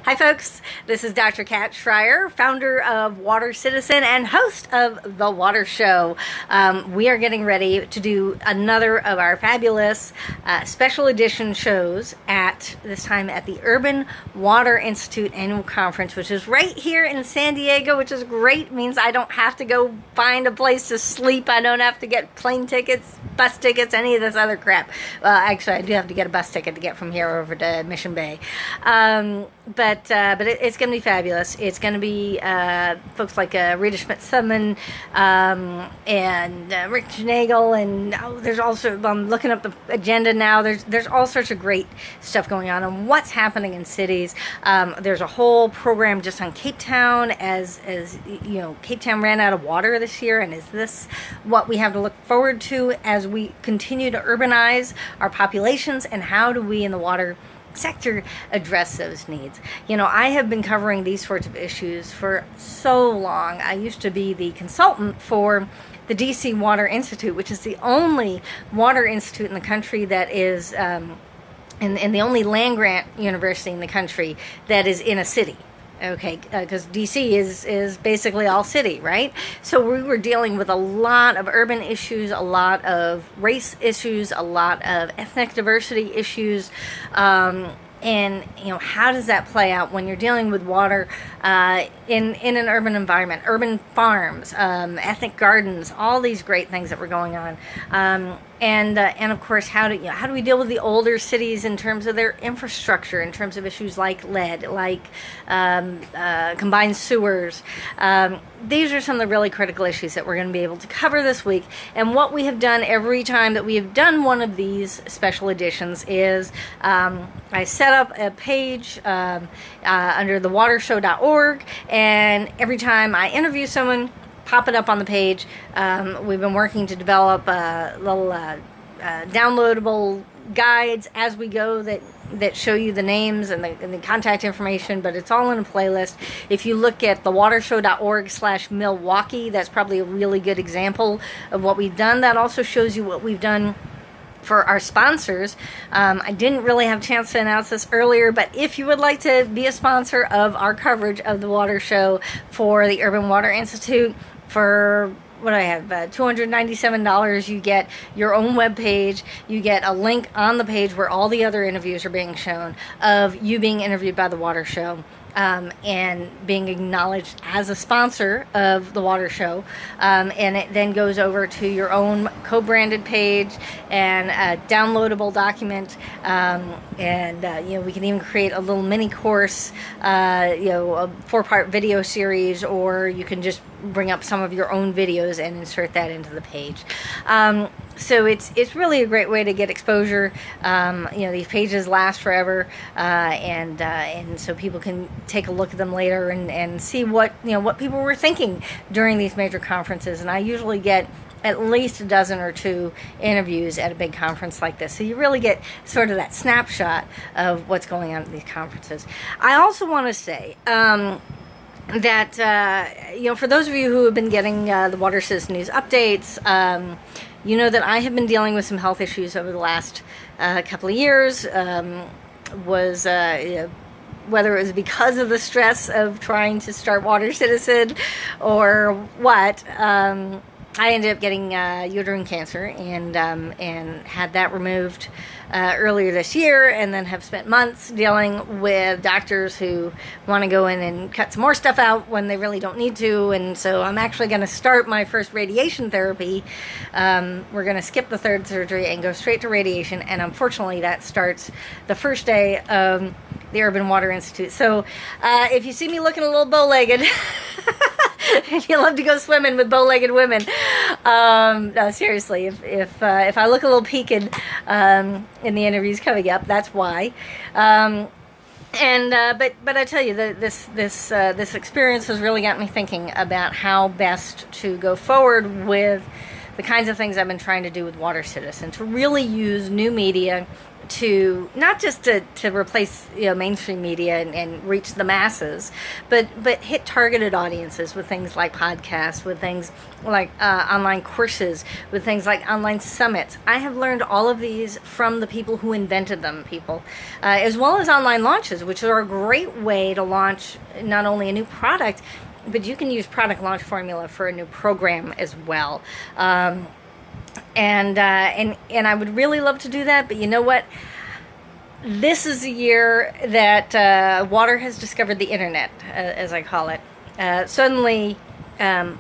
Hi folks, this is Dr. Kat Schreier, founder of Water Citizen and host of The Water Show. We are getting ready to do another of our fabulous special edition shows at this time at the Urban Water Institute Annual Conference, which is right here in San Diego, which is great. It means I don't have to go find a place to sleep. I don't have to get plane tickets, bus tickets, any of this other crap. Actually, I do have to get a bus ticket to get from here over to Mission Bay. But it's going to be fabulous. It's going to be folks like Rita Schmidt-Subman and Rick Nagel, and there's also, I'm looking up the agenda now. There's all sorts of great stuff going on and what's happening in cities. There's a whole program just on Cape Town, as you know, Cape Town ran out of water this year, and is this what we have to look forward to as we continue to urbanize our populations, and how do we in the water sector address those needs? You know, I have been covering these sorts of issues for so long. I used to be the consultant for the DC Water Institute, which is the only water institute in the country that is and the only land-grant university in the country that is in a city. Okay, because DC is basically all city, right? So we were dealing with a lot of urban issues, a lot of race issues, a lot of ethnic diversity issues, and you know, how does that play out when you're dealing with water in an urban environment, urban farms, ethnic gardens, all these great things that were going on. And of course, how do we deal with the older cities in terms of their infrastructure, in terms of issues like lead, like combined sewers. These are some of the really critical issues that we're going to be able to cover this week. And what we have done every time that we have done one of these special editions is I set up a page under thewatershow.org, and every time I interview someone, pop it up on the page. We've been working to develop little downloadable guides as we go that show you the names and the contact information, but it's all in a playlist. If you look at thewatershow.org/Milwaukee, that's probably a really good example of what we've done. That also shows you what we've done for our sponsors. I didn't really have a chance to announce this earlier, but if you would like to be a sponsor of our coverage of the Water Show for the Urban Water Institute, for what I have, $297, you get your own web page. You get a link on the page where all the other interviews are being shown of you being interviewed by the Water Show. And being acknowledged as a sponsor of the Water Show, and it then goes over to your own co-branded page and a downloadable document, and you know, we can even create a little mini course, you know, a 4-part video series, or you can just bring up some of your own videos and insert that into the page. So it's really a great way to get exposure. You know, these pages last forever, and so people can take a look at them later and see what people were thinking during these major conferences. And I usually get at least a dozen or two interviews at a big conference like this, so you really get sort of that snapshot of what's going on at these conferences. I also want to say that you know, for those of you who have been getting the Water Citizen News updates, you know that I have been dealing with some health issues over the last couple of years. You know, whether it was because of the stress of trying to start Water Citizen or what, I ended up getting uterine cancer and had that removed earlier this year, and then have spent months dealing with doctors who want to go in and cut some more stuff out when they really don't need to. And so I'm actually going to start my first radiation therapy. We're going to skip the third surgery and go straight to radiation, and unfortunately that starts the first day of the Urban Water Institute. So if you see me looking a little bow-legged, if you love to go swimming with bow-legged women, no, seriously, if I look a little peaked in the interviews coming up, that's why. But I tell you, this experience has really got me thinking about how best to go forward with the kinds of things I've been trying to do with Water Citizen, to really use new media to not just to replace mainstream media and reach the masses, but hit targeted audiences with things like podcasts, with things like online courses, with things like online summits. I have learned all of these from the people who invented them, as well as online launches, which are a great way to launch not only a new product, but you can use product launch formula for a new program as well. And I would really love to do that, but you know what? This is the year that water has discovered the internet, as I call it. Suddenly,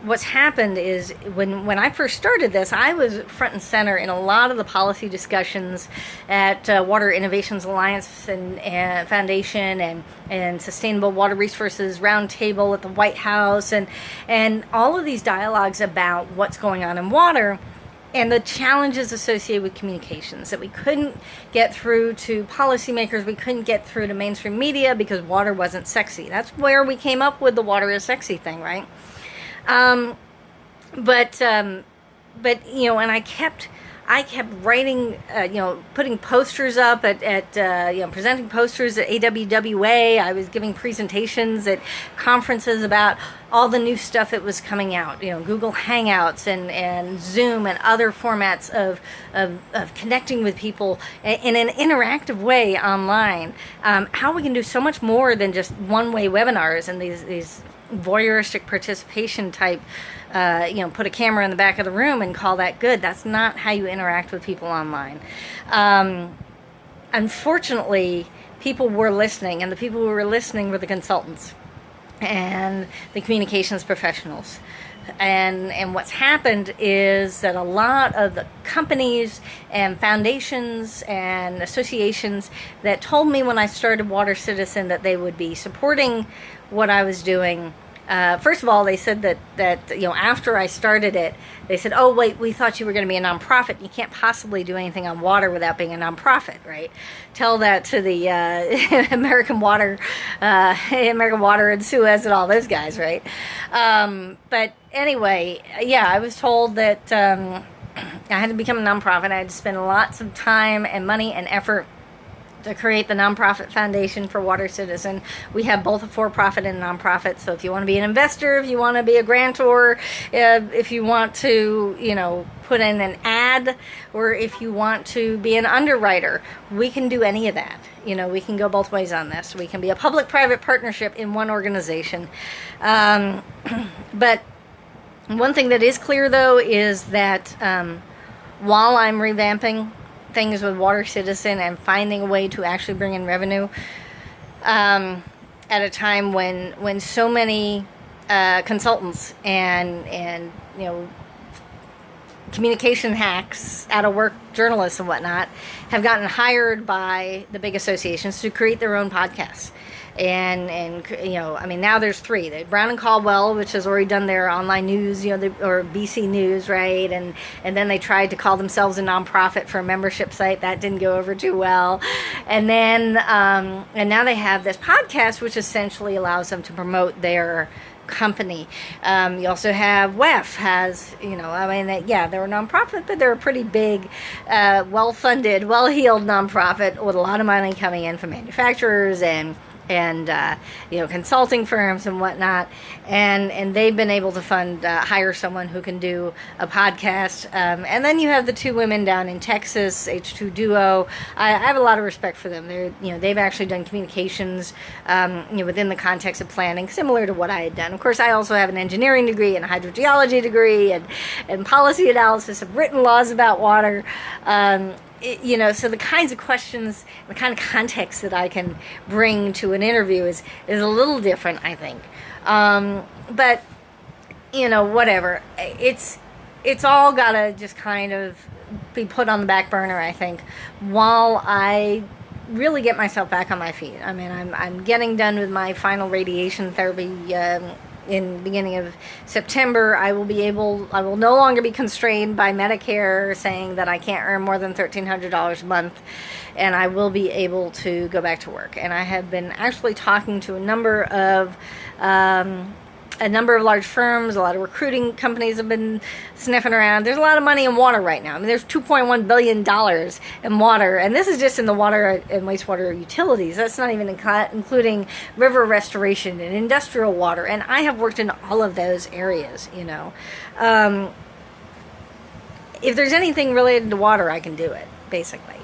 what's happened is when I first started this, I was front and center in a lot of the policy discussions at Water Innovations Alliance and Foundation and Sustainable Water Resources Roundtable at the White House and all of these dialogues about what's going on in water and the challenges associated with communications that we couldn't get through to policymakers, we couldn't get through to mainstream media because water wasn't sexy. That's where we came up with the water is sexy thing, right? But and I kept writing, putting posters up at presenting posters at AWWA. I was giving presentations at conferences about all the new stuff that was coming out, Google Hangouts and Zoom and other formats of connecting with people in an interactive way online. How we can do so much more than just one-way webinars and these voyeuristic participation type, put a camera in the back of the room and call that good. That's not how you interact with people online. Unfortunately, people were listening, and the people who were listening were the consultants and the communications professionals. And what's happened is that a lot of the companies and foundations and associations that told me when I started Water Citizen that they would be supporting what I was doing. First of all, they said that after I started it, they said, "Oh wait, we thought you were going to be a nonprofit. You can't possibly do anything on water without being a nonprofit, right?" Tell that to the American Water and Suez and all those guys, right? But anyway, yeah, I was told that I had to become a nonprofit. I had to spend lots of time and money and effort to create the nonprofit foundation for Water Citizen. We have both a for-profit and a nonprofit. So if you want to be an investor, if you want to be a grantor, if you want to, put in an ad, or if you want to be an underwriter, we can do any of that. We can go both ways on this. We can be a public-private partnership in one organization. But one thing that is clear, though, is that while I'm revamping things with Water Citizen and finding a way to actually bring in revenue at a time when so many consultants and communication hacks, out of work journalists and whatnot have gotten hired by the big associations to create their own podcasts. And now there's 3. They Brown and Caldwell, which has already done their online news, or BC News, right? And then they tried to call themselves a nonprofit for a membership site. That didn't go over too well. And then and now they have this podcast, which essentially allows them to promote their company. You also have WEF has, they're a nonprofit, but they're a pretty big, well-funded, well-heeled nonprofit with a lot of money coming in from manufacturers and consulting firms and whatnot, and they've been able to hire someone who can do a podcast. And then you have the 2 women down in Texas, H2 Duo. I have a lot of respect for them. They've actually done communications, within the context of planning, similar to what I had done. Of course, I also have an engineering degree and a hydrogeology degree and policy analysis. I've written laws about water. So the kinds of questions, the kind of context that I can bring to an interview is a little different, I think. But whatever. It's all gotta just kind of be put on the back burner, I think, while I really get myself back on my feet. I mean, I'm getting done with my final radiation therapy in the beginning of September. I will no longer be constrained by Medicare saying that I can't earn more than $1,300 a month, and I will be able to go back to work. And I have been actually talking to a number of a number of large firms, a lot of recruiting companies have been sniffing around. There's a lot of money in water right now. I mean, there's $2.1 billion in water, and this is just in the water and wastewater utilities. That's not even including river restoration and industrial water, and I have worked in all of those areas, you know. If there's anything related to water, I can do it, basically.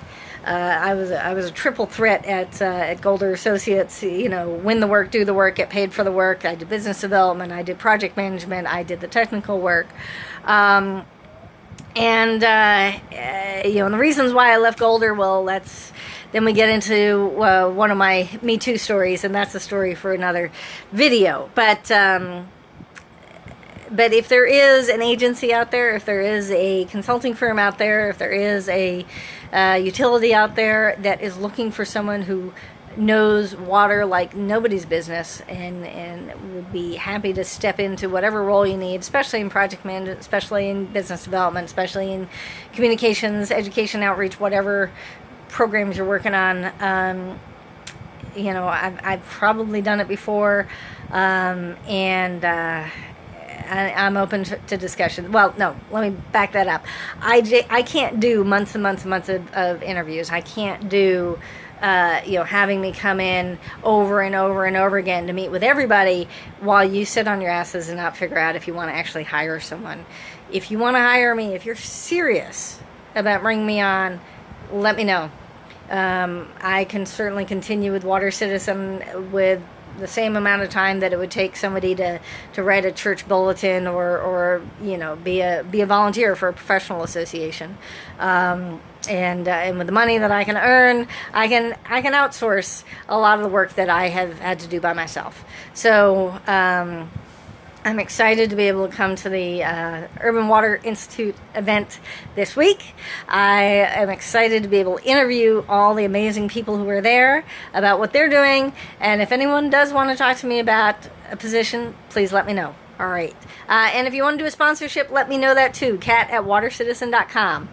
I was a triple threat at Golder Associates. You know, win the work, do the work, get paid for the work. I did business development. I did project management. I did the technical work. And you know, and the reasons why I left Golder, well, then we get into one of my Me Too stories, and that's a story for another video. But if there is an agency out there, if there is a consulting firm out there, if there is a utility out there that is looking for someone who knows water like nobody's business and would be happy to step into whatever role you need, especially in project management, especially in business development, especially in communications, education, outreach, whatever programs you're working on, you know, I've probably done it before, and I'm open to discussion. Well, no, let me back that up. I can't do months and months and months of interviews. I can't do, you know, having me come in over and over and over again to meet with everybody while you sit on your asses and not figure out if you want to actually hire someone. If you want to hire me, if you're serious about bringing me on, let me know. I can certainly continue with Water Citizen with the same amount of time that it would take somebody to write a church bulletin or you know, be a volunteer for a professional association. And with the money that I can earn, I can outsource a lot of the work that I have had to do by myself. So I'm excited to be able to come to the Urban Water Institute event this week. I am excited to be able to interview all the amazing people who are there about what they're doing. And if anyone does want to talk to me about a position, please let me know. All right. And if you want to do a sponsorship, let me know that too. Kat@watercitizen.com.